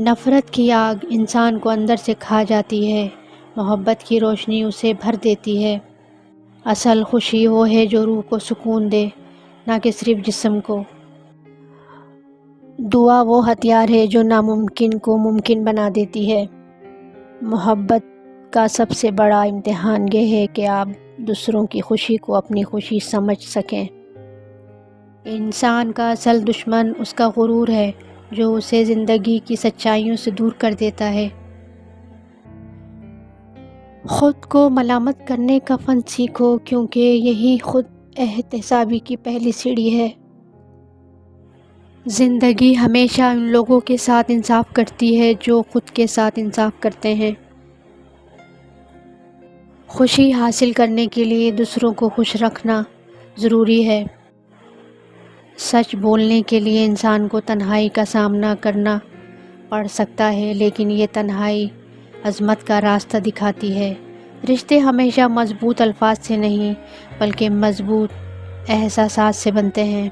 نفرت کی آگ انسان کو اندر سے کھا جاتی ہے، محبت کی روشنی اسے بھر دیتی ہے۔ اصل خوشی وہ ہے جو روح کو سکون دے، نہ کہ صرف جسم کو۔ دعا وہ ہتھیار ہے جو ناممکن کو ممکن بنا دیتی ہے۔ محبت کا سب سے بڑا امتحان یہ ہے کہ آپ دوسروں کی خوشی کو اپنی خوشی سمجھ سکیں۔ انسان کا اصل دشمن اس کا غرور ہے، جو اسے زندگی کی سچائیوں سے دور کر دیتا ہے۔ خود کو ملامت کرنے کا فن سیکھو، کیونکہ یہی خود احتسابی کی پہلی سیڑھی ہے۔ زندگی ہمیشہ ان لوگوں کے ساتھ انصاف کرتی ہے جو خود کے ساتھ انصاف کرتے ہیں۔ خوشی حاصل کرنے کے لیے دوسروں کو خوش رکھنا ضروری ہے۔ سچ بولنے کے لیے انسان کو تنہائی کا سامنا کرنا پڑ سکتا ہے، لیکن یہ تنہائی عظمت کا راستہ دکھاتی ہے۔ رشتے ہمیشہ مضبوط الفاظ سے نہیں، بلکہ مضبوط احساسات سے بنتے ہیں۔